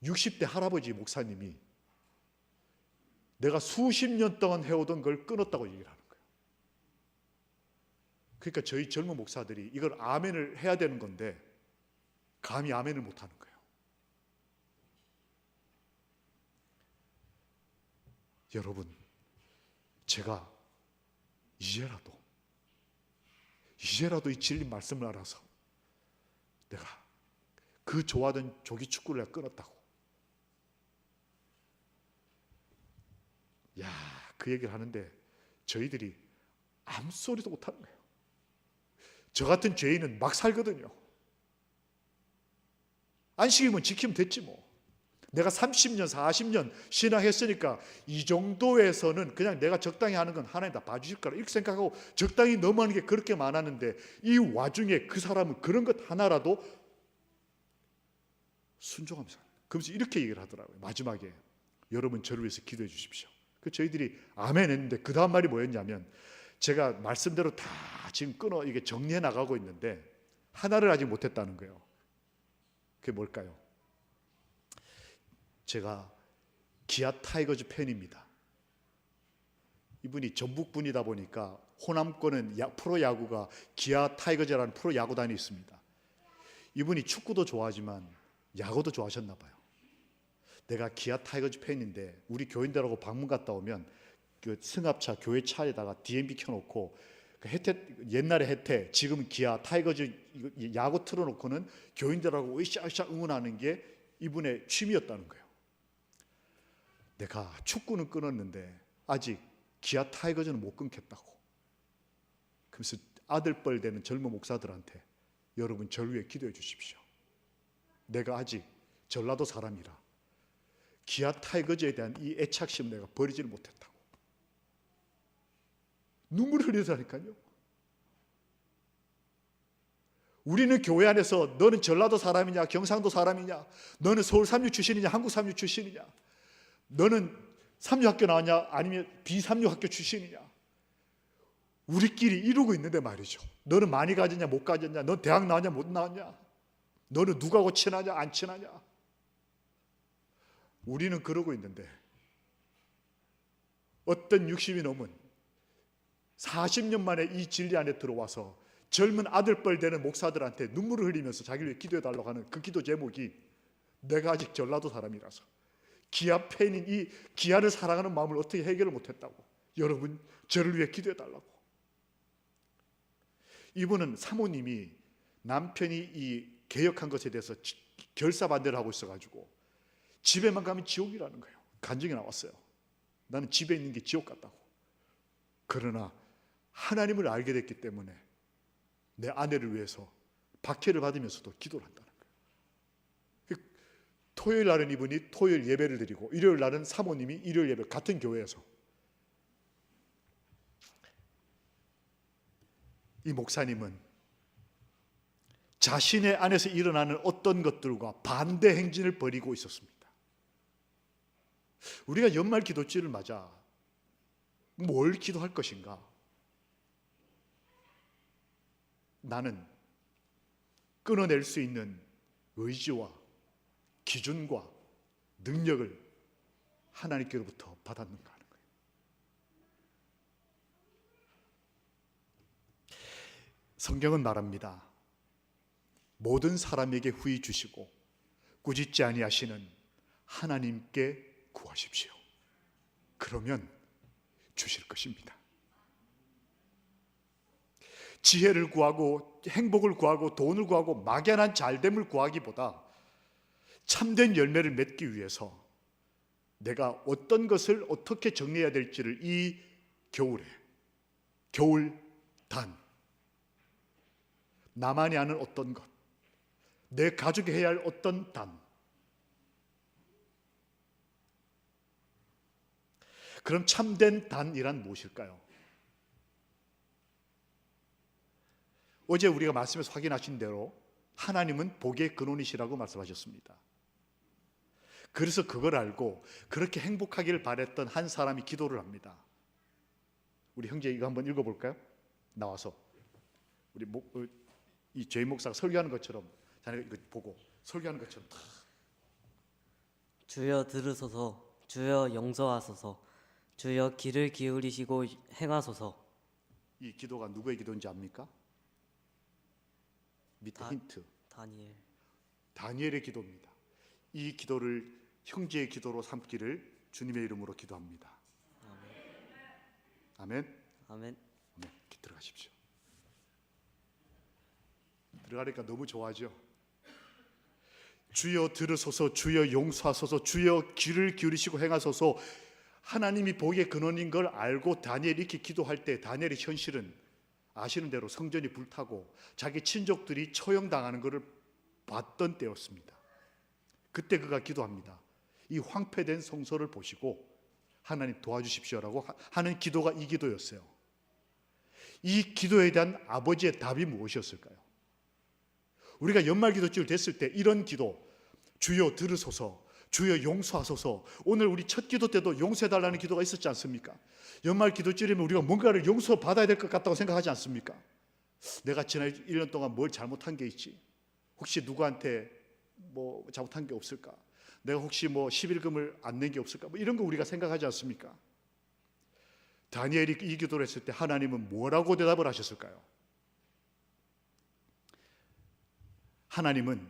60대 할아버지 목사님이 내가 수십 년 동안 해오던 걸 끊었다고 얘기를 하는 거예요. 그러니까 저희 젊은 목사들이 이걸 아멘을 해야 되는 건데 감히 아멘을 못하는 거예요. 여러분, 제가 이제라도 이 진리 말씀을 알아서 내가 그 좋아하던 조기 축구를 내가 끊었다고. 야, 그 얘기를 하는데 저희들이 아무 소리도 못하는 거예요. 저 같은 죄인은 막 살거든요. 안식일만 지키면 됐지 뭐. 내가 30년 40년 신앙했으니까 이 정도에서는 그냥 내가 적당히 하는 건 하나님 다 봐주실 거라 이렇게 생각하고 적당히 넘어가는 게 그렇게 많았는데, 이 와중에 그 사람은 그런 것 하나라도 순종하면서, 그러면서 이렇게 얘기를 하더라고요. 마지막에 여러분 저를 위해서 기도해 주십시오. 그 저희들이 아멘 했는데 그 다음 말이 뭐였냐면, 제가 말씀대로 다 지금 이게 정리해 나가고 있는데 하나를 아직 못했다는 거예요. 그게 뭘까요? 제가 기아 타이거즈 팬입니다. 이분이 전북 분이다 보니까 호남권은 프로야구가 기아 타이거즈라는 프로야구단이 있습니다. 이분이 축구도 좋아하지만 야구도 좋아하셨나 봐요. 내가 기아 타이거즈 팬인데 우리 교인들하고 방문 갔다 오면 그 승합차 교회 차에다가 DMB 켜놓고 그 옛날에 혜태, 지금 기아 타이거즈 야구 틀어놓고는 교인들하고 으쌰으쌰 응원하는 게 이분의 취미였다는 거예요. 내가 축구는 끊었는데 아직 기아 타이거즈는 못 끊겠다고. 그래서 아들뻘 되는 젊은 목사들한테 여러분 저를 위해 기도해 주십시오. 내가 아직 전라도 사람이라 기아 타이거즈에 대한 이 애착심을 내가 버리지를 못했다고. 눈물을 흘리다니까요. 우리는 교회 안에서 너는 전라도 사람이냐 경상도 사람이냐, 너는 서울 삼류 출신이냐 한국 삼류 출신이냐, 너는 삼류학교 나왔냐 아니면 비삼류 학교 출신이냐, 우리끼리 이루고 있는데 말이죠. 너는 많이 가졌냐 못 가졌냐, 넌 대학 나왔냐 못 나왔냐, 너는 누구하고 친하냐 안 친하냐. 우리는 그러고 있는데 어떤 60이 넘은 40년 만에 이 진리 안에 들어와서 젊은 아들뻘 되는 목사들한테 눈물을 흘리면서 자기를 위해 기도해 달라고 하는 그 기도 제목이 내가 아직 전라도 사람이라서 기아 팬인 이 기아를 사랑하는 마음을 어떻게 해결을 못했다고. 여러분 저를 위해 기도해 달라고. 이분은 사모님이 남편이 이 개혁한 것에 대해서 결사반대를 하고 있어가지고 집에만 가면 지옥이라는 거예요. 간증이 나왔어요. 나는 집에 있는 게 지옥 같다고. 그러나 하나님을 알게 됐기 때문에 내 아내를 위해서 박해를 받으면서도 기도를 한다는 거예요. 토요일 날은 이분이 토요일 예배를 드리고 일요일 날은 사모님이 일요일 예배, 같은 교회에서. 이 목사님은 자신의 안에서 일어나는 어떤 것들과 반대 행진을 벌이고 있었습니다. 우리가 연말 기도주일을 맞아 뭘 기도할 것인가? 나는 끊어낼 수 있는 의지와 기준과 능력을 하나님께로부터 받았는가 하는 거예요. 성경은 말합니다. 모든 사람에게 후히 주시고 꾸짖지 아니하시는 하나님께 구하십시오. 그러면 주실 것입니다. 지혜를 구하고 행복을 구하고 돈을 구하고 막연한 잘됨을 구하기보다 참된 열매를 맺기 위해서 내가 어떤 것을 어떻게 정리해야 될지를 이 겨울에, 겨울단, 나만이 아는 어떤 것, 내 가족이 해야 할 어떤 단, 그럼 참된 단이란 무엇일까요? 어제 우리가 말씀에서 확인하신 대로 하나님은 복의 근원이시라고 말씀하셨습니다. 그래서 그걸 알고 그렇게 행복하기를 바랬던 한 사람이 기도를 합니다. 우리 형제 이거 한번 읽어볼까요? 나와서 우리 이 죄인 목사가 설교하는 것처럼 자네가 이거 보고 설교하는 것처럼 다. 주여 들으소서, 주여 용서하소서, 주여 귀를 기울이시고 행하소서. 이 기도가 누구의 기도인지 압니까? 밑에 힌트. 다니엘의 기도입니다. 이 기도를 형제의 기도로 삼기를 주님의 이름으로 기도합니다. 아멘. 아멘. 네, 들어가십시오. 들어가니까 너무 좋아하죠. 주여 들으소서, 주여 용서하소서, 주여 귀를 기울이시고 행하소서. 하나님이 복의 근원인 걸 알고 다니엘이 이렇게 기도할 때 다니엘의 현실은 아시는 대로 성전이 불타고 자기 친족들이 처형당하는 것을 봤던 때였습니다. 그때 그가 기도합니다. 이 황폐된 성소를 보시고 하나님 도와주십시오라고 하는 기도가 이 기도였어요. 이 기도에 대한 아버지의 답이 무엇이었을까요? 우리가 연말기도절 됐을 때 이런 기도, 주여 들으소서, 주여 용서하소서. 오늘 우리 첫 기도 때도 용서해달라는 기도가 있었지 않습니까? 연말기도절이면 우리가 뭔가를 용서받아야 될 것 같다고 생각하지 않습니까? 내가 지난 1년 동안 뭘 잘못한 게 있지? 혹시 누구한테 뭐 잘못한 게 없을까? 내가 혹시 뭐 11금을 안 낸 게 없을까? 뭐 이런 거 우리가 생각하지 않습니까? 다니엘이 이 기도를 했을 때 하나님은 뭐라고 대답을 하셨을까요? 하나님은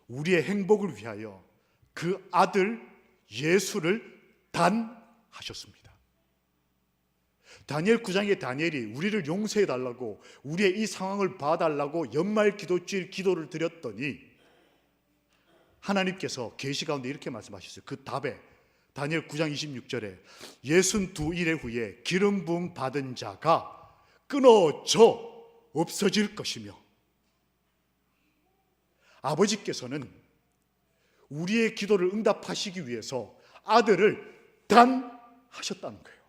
우리의 행복을 위하여 그 아들 예수를 단하셨습니다. 다니엘 9장의 다니엘이 우리를 용서해 달라고, 우리의 이 상황을 봐달라고 연말 기도주일 기도를 드렸더니 하나님께서 계시 가운데 이렇게 말씀하셨어요. 그 답에 다니엘 9장 26절에 62일의 후에 기름 부음 받은 자가 끊어져 없어질 것이며, 아버지께서는 우리의 기도를 응답하시기 위해서 아들을 단하셨다는 거예요.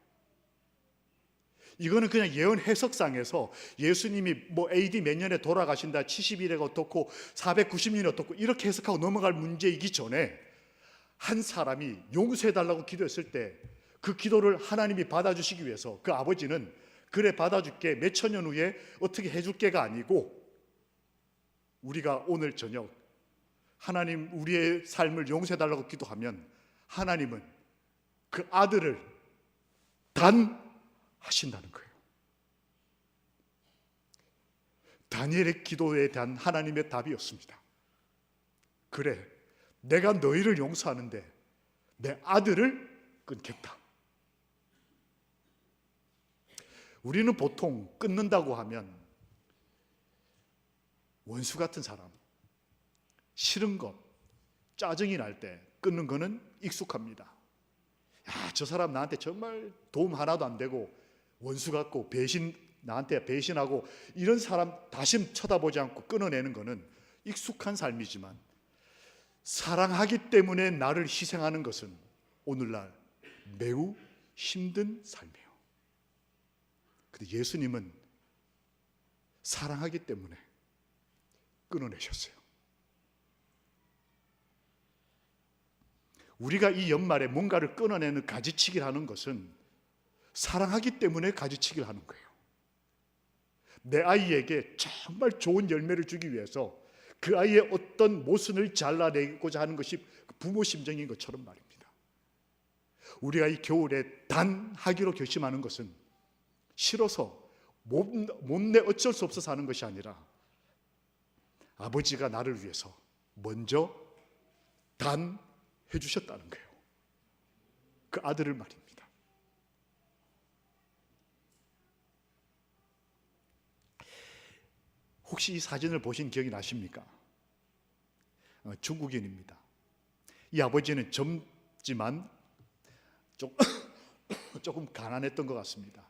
이거는 그냥 예언 해석상에서 예수님이 뭐 AD 몇 년에 돌아가신다, 70일에가 어떻고 490년이 어떻고 이렇게 해석하고 넘어갈 문제이기 전에 한 사람이 용서해달라고 기도했을 때 그 기도를 하나님이 받아주시기 위해서 그 아버지는 그래 받아줄게, 몇천 년 후에 어떻게 해줄게가 아니고, 우리가 오늘 저녁 하나님 우리의 삶을 용서해달라고 기도하면 하나님은 그 아들을 단하신다는 거예요. 다니엘의 기도에 대한 하나님의 답이었습니다. 그래, 내가 너희를 용서하는데 내 아들을 끊겠다. 우리는 보통 끊는다고 하면 원수 같은 사람, 싫은 것, 짜증이 날 때 끊는 거는 익숙합니다. 야, 저 사람 나한테 정말 도움 하나도 안 되고 원수 같고 나한테 배신하고 이런 사람 다시 쳐다보지 않고 끊어내는 거는 익숙한 삶이지만, 사랑하기 때문에 나를 희생하는 것은 오늘날 매우 힘든 삶이에요. 근데 예수님은 사랑하기 때문에 끊어내셨어요. 우리가 이 연말에 뭔가를 끊어내는 가지치기를 하는 것은 사랑하기 때문에 가지치기를 하는 거예요. 내 아이에게 정말 좋은 열매를 주기 위해서 그 아이의 어떤 모순을 잘라내고자 하는 것이 부모 심정인 것처럼 말입니다. 우리가 이 겨울에 단하기로 결심하는 것은 싫어서 못내 어쩔 수 없어서 하는 것이 아니라 아버지가 나를 위해서 먼저 단해 주셨다는 거예요. 그 아들을 말입니다. 혹시 이 사진을 보신 기억이 나십니까? 중국인입니다. 이 아버지는 젊지만 조금 가난했던 것 같습니다.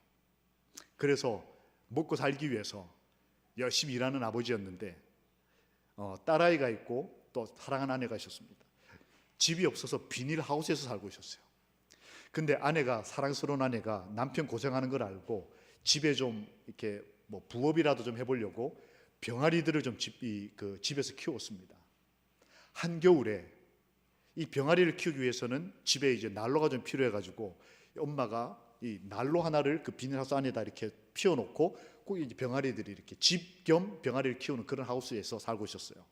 그래서 먹고 살기 위해서 열심히 일하는 아버지였는데 딸아이가 있고 또 사랑하는 아내가 있었습니다. 집이 없어서 비닐하우스에서 살고 있었어요. 근데 사랑스러운 아내가 남편 고생하는 걸 알고 집에 좀 이렇게 뭐 부업이라도 좀 해보려고 병아리들을 좀 집에서 키웠습니다. 한겨울에 이 병아리를 키우기 위해서는 집에 이제 난로가 좀 필요해가지고 엄마가 이 난로 하나를 그 비닐하우스 안에다 이렇게 피워놓고 거기 이제 병아리들이 이렇게 집 겸 병아리를 키우는 그런 하우스에서 살고 있었어요.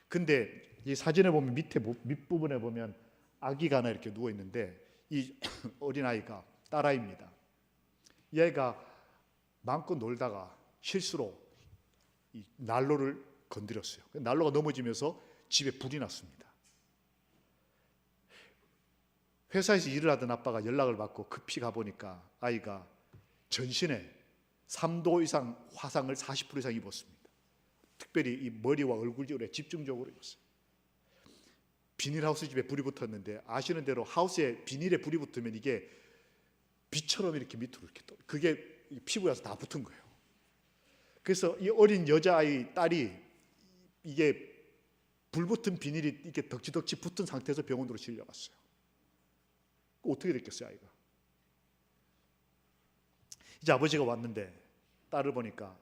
근데 이 사진에 보면 밑부분에 보면 아기가 하나 이렇게 누워 있는데 이 어린아이가 딸아이입니다. 이 아이가 마음껏 놀다가 실수로 이 난로를 건드렸어요. 난로가 넘어지면서 집에 불이 났습니다. 회사에서 일을 하던 아빠가 연락을 받고 급히 가보니까 아이가 전신에 3도 이상 화상을 40% 이상 입었습니다. 특별히 이 머리와 얼굴 쪽에 집중적으로 입었어요. 비닐하우스 집에 불이 붙었는데 아시는 대로 하우스에 비닐에 불이 붙으면 이게 비처럼 이렇게 밑으로 이렇게 그게 피부에 와서 다 붙은 거예요. 그래서 이 어린 여자아이 딸이 이게 불붙은 비닐이 이렇게 덕지덕지 붙은 상태에서 병원으로 실려갔어요. 어떻게 됐겠어요, 아이가? 이제 아버지가 왔는데 딸을 보니까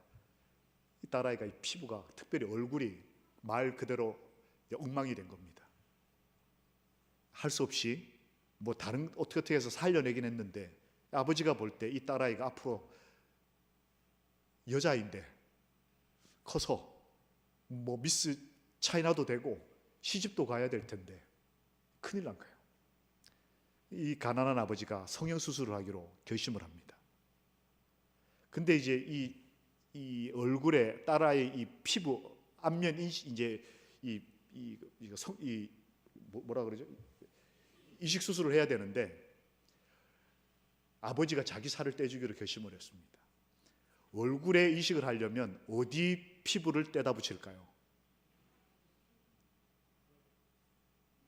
이 딸아이가 이 피부가 특별히 얼굴이 말 그대로 엉망이 된 겁니다. 할 수 없이 뭐 다른 어떻게 해서 살려내긴 했는데 아버지가 볼 때 이 딸아이가 앞으로 여자인데 커서 뭐 미스 차이나도 되고 시집도 가야 될 텐데 큰일 난 거예요. 이 가난한 아버지가 성형수술을 하기로 결심을 합니다. 근데 이제 이 얼굴에 딸아이 이 피부 안면 이제 뭐라 그러죠? 이식 수술을 해야 되는데 아버지가 자기 살을 떼주기로 결심을 했습니다. 얼굴에 이식을 하려면 어디 피부를 떼다 붙일까요?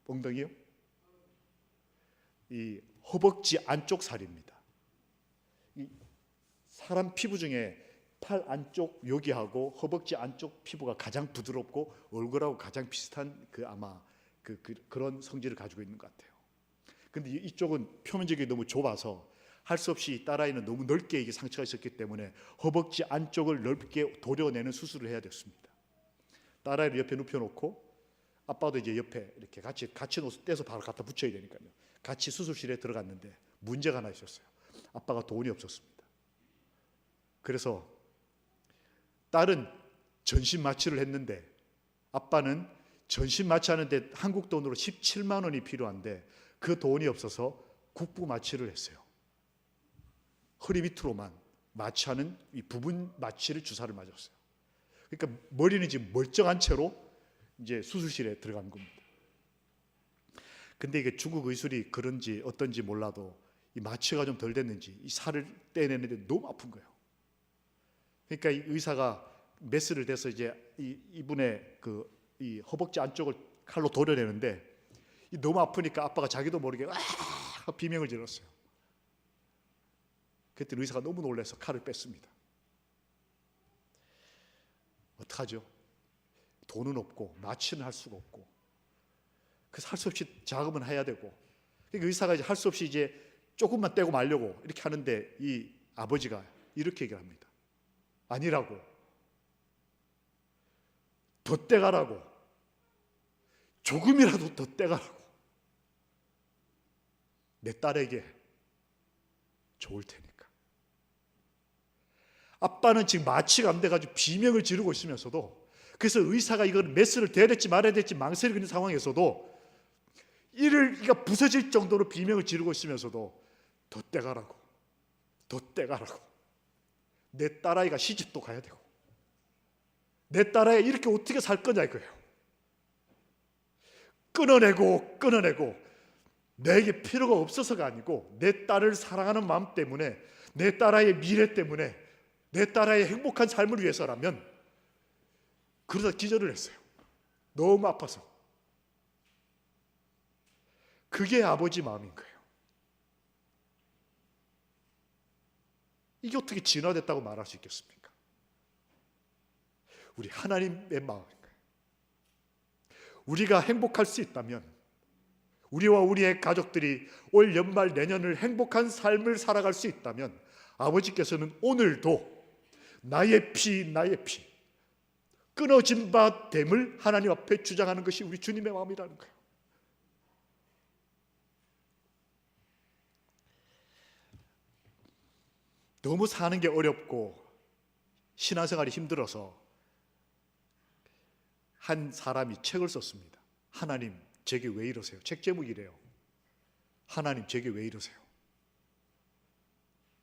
엉덩이요? 이 허벅지 안쪽 살입니다. 이 사람 피부 중에 팔 안쪽 여기하고 허벅지 안쪽 피부가 가장 부드럽고 얼굴하고 가장 비슷한 그런 성질을 가지고 있는 것 같아요. 근데 이쪽은 표면적이 너무 좁아서 할 수 없이 딸아이는 너무 넓게 이게 상처가 있었기 때문에 허벅지 안쪽을 넓게 도려내는 수술을 해야 됐습니다. 딸아이를 옆에 눕혀놓고 아빠도 이제 옆에 이렇게 같이 떼서 바로 갖다 붙여야 되니까요. 같이 수술실에 들어갔는데 문제가 하나 있었어요. 아빠가 돈이 없었습니다. 그래서 딸은 전신 마취를 했는데 아빠는 전신 마취하는데 한국 돈으로 17만 원이 필요한데 그 돈이 없어서 국부 마취를 했어요. 허리 밑으로만 마취하는 이 부분 마취를 주사를 맞았어요. 그러니까 머리는 지금 멀쩡한 채로 이제 수술실에 들어간 겁니다. 근데 이게 중국 의술이 그런지 어떤지 몰라도 이 마취가 좀 덜 됐는지 이 살을 떼내는데 너무 아픈 거예요. 그러니까 이 의사가 메스를 대서 이제 이분의 이 허벅지 안쪽을 칼로 도려내는데 너무 아프니까 아빠가 자기도 모르게 비명을 질렀어요. 그때 의사가 너무 놀라서 칼을 뺐습니다. 어떡하죠? 돈은 없고 마취는 할 수가 없고 그래서 할 수 없이 자금은 해야 되고 그러니까 의사가 이제 할 수 없이 이제 조금만 떼고 말려고 이렇게 하는데 이 아버지가 이렇게 얘기를 합니다. 아니라고, 더 떼가라고, 조금이라도 더 떼가라고, 내 딸에게 좋을 테니까. 아빠는 지금 마취가 안 돼가지고 비명을 지르고 있으면서도 그래서 의사가 이걸 메스를 대야 될지 말아야 될지 망설이고 있는 상황에서도 이가 부서질 정도로 비명을 지르고 있으면서도 더 떼가라고, 더 떼가라고. 내 딸아이가 시집도 가야 되고 내 딸아이 이렇게 어떻게 살 거냐 이거예요. 끊어내고 내게 필요가 없어서가 아니고 내 딸을 사랑하는 마음 때문에, 내 딸아이의 미래 때문에, 내 딸아이의 행복한 삶을 위해서라면, 그러다 기절을 했어요. 너무 아파서. 그게 아버지 마음인 거예요. 이게 어떻게 진화됐다고 말할 수 있겠습니까? 우리 하나님의 마음인 거예요. 우리가 행복할 수 있다면, 우리와 우리의 가족들이 올 연말 내년을 행복한 삶을 살아갈 수 있다면, 아버지께서는 오늘도 나의 피 끊어진 바 됨을 하나님 앞에 주장하는 것이 우리 주님의 마음이라는 거예요. 너무 사는 게 어렵고 신앙생활이 힘들어서 한 사람이 책을 썼습니다. 하나님, 제게 왜 이러세요? 책 제목이 이래요. 하나님, 제게 왜 이러세요?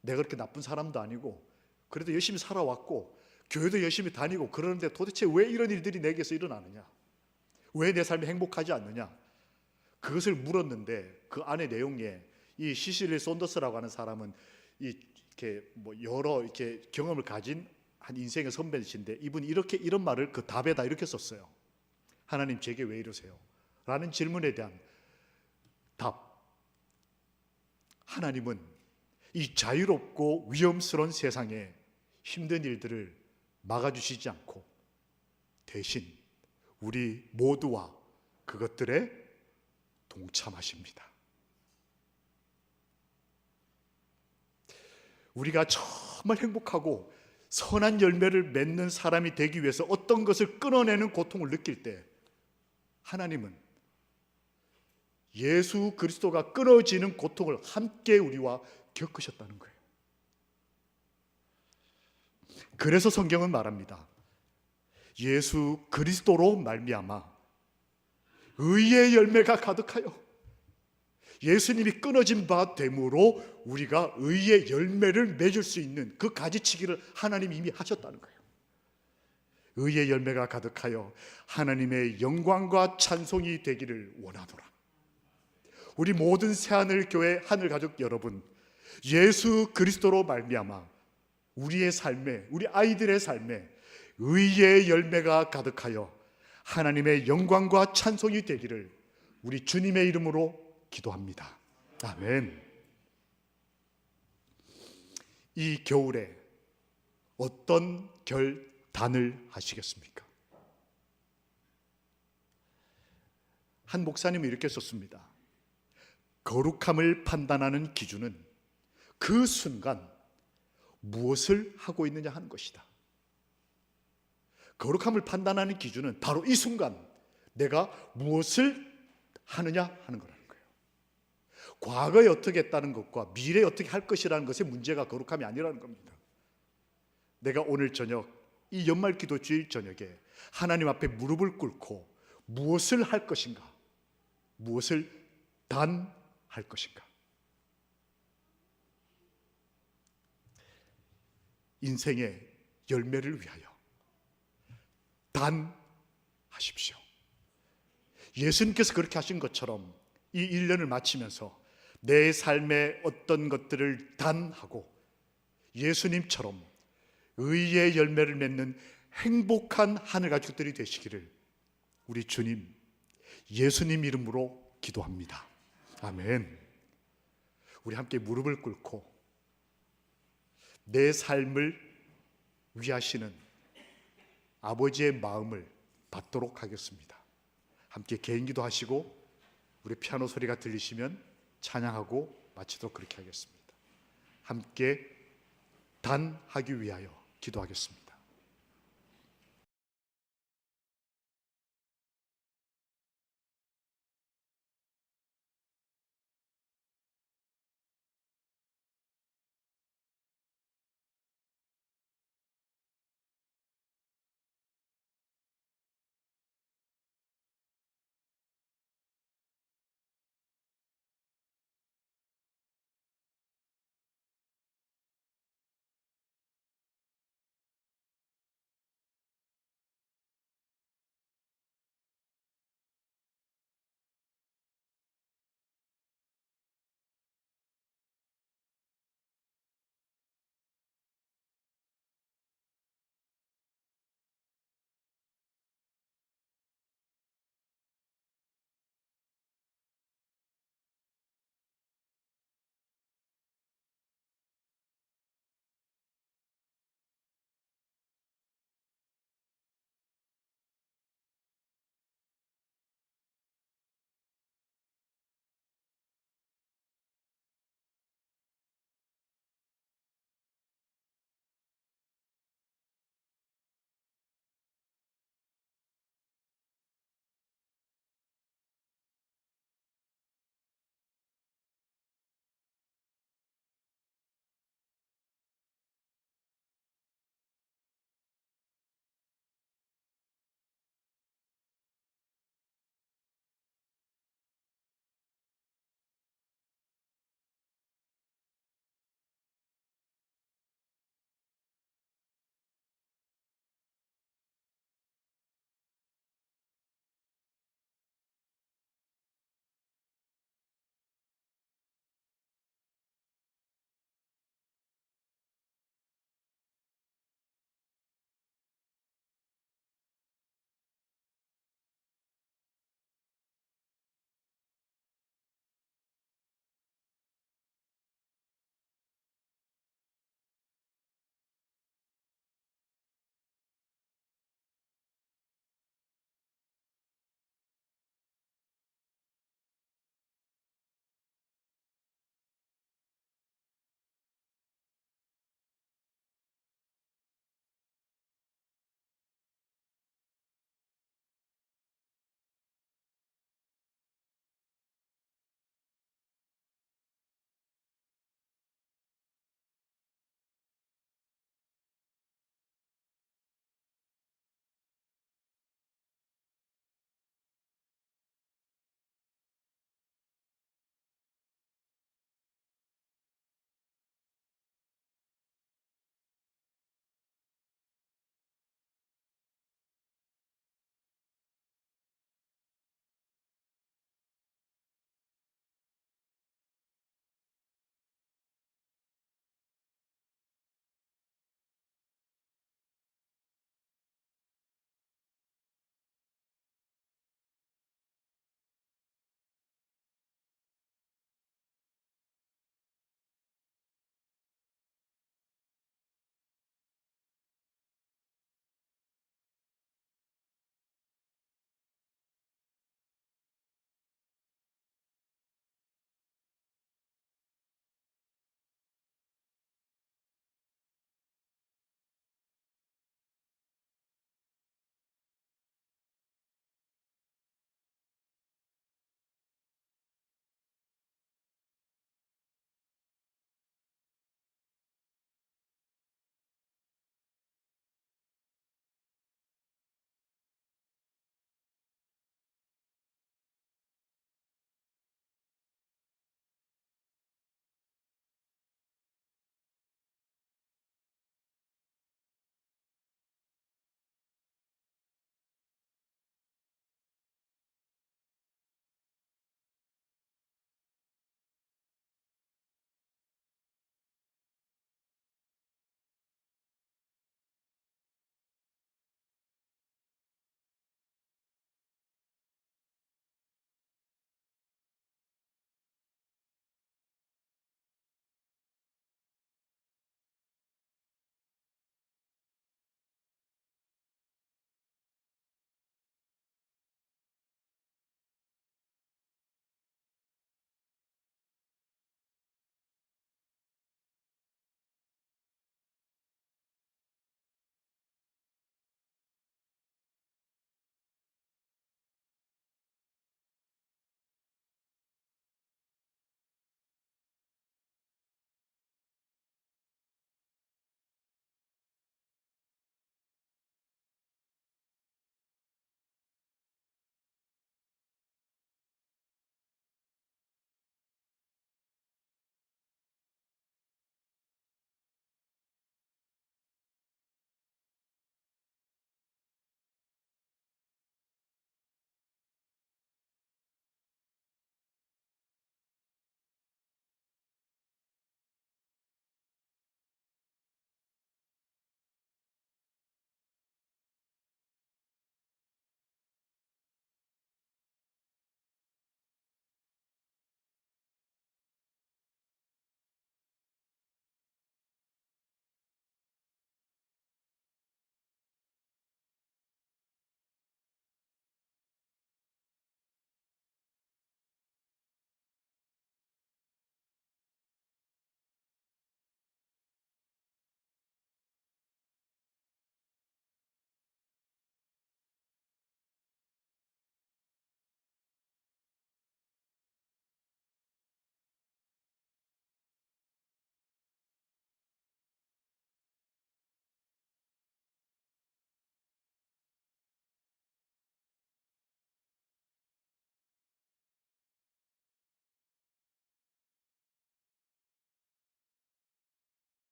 내가 그렇게 나쁜 사람도 아니고 그래도 열심히 살아왔고 교회도 열심히 다니고 그러는데 도대체 왜 이런 일들이 내게서 일어나느냐? 왜 내 삶이 행복하지 않느냐? 그것을 물었는데 그 안의 내용에 이 시시리 손더스라고 하는 사람은 이렇게 여러 이렇게 경험을 가진 한 인생의 선배이신데, 이분이 이런 말을 그 답에다 이렇게 썼어요. 하나님, 제게 왜 이러세요? 라는 질문에 대한 답. 하나님은 이 자유롭고 위험스러운 세상에 힘든 일들을 막아주시지 않고 대신 우리 모두와 그것들에 동참하십니다. 우리가 정말 행복하고 선한 열매를 맺는 사람이 되기 위해서 어떤 것을 끊어내는 고통을 느낄 때, 하나님은 예수 그리스도가 끊어지는 고통을 함께 우리와 겪으셨다는 거예요. 그래서 성경은 말합니다. 예수 그리스도로 말미암아 의의 열매가 가득하여, 예수님이 끊어진 바 됨으로 우리가 의의 열매를 맺을 수 있는 그 가지치기를 하나님이 이미 하셨다는 거예요. 의의 열매가 가득하여 하나님의 영광과 찬송이 되기를 원하노라. 우리 모든 새하늘교회 하늘가족 여러분, 예수 그리스도로 말미암아 우리의 삶에, 우리 아이들의 삶에 의의 열매가 가득하여 하나님의 영광과 찬송이 되기를 우리 주님의 이름으로 기도합니다. 아멘. 이 겨울에 어떤 결단을 하시겠습니까? 한 목사님은 이렇게 썼습니다. 거룩함을 판단하는 기준은 그 순간 무엇을 하고 있느냐 하는 것이다. 거룩함을 판단하는 기준은 바로 이 순간 내가 무엇을 하느냐 하는 거라는 거예요. 과거에 어떻게 했다는 것과 미래에 어떻게 할 것이라는 것의 문제가 거룩함이 아니라는 겁니다. 내가 오늘 저녁, 이 연말 기도 주일 저녁에 하나님 앞에 무릎을 꿇고 무엇을 할 것인가, 무엇을 단할 것인가. 인생의 열매를 위하여 단하십시오. 예수님께서 그렇게 하신 것처럼 이 1년을 마치면서 내 삶의 어떤 것들을 단하고 예수님처럼 의의 열매를 맺는 행복한 하늘 가족들이 되시기를 우리 주님 예수님 이름으로 기도합니다. 아멘. 우리 함께 무릎을 꿇고 내 삶을 위하시는 아버지의 마음을 받도록 하겠습니다. 함께 개인기도 하시고 우리 피아노 소리가 들리시면 찬양하고 마치도록 그렇게 하겠습니다. 함께 단하기 위하여 기도하겠습니다.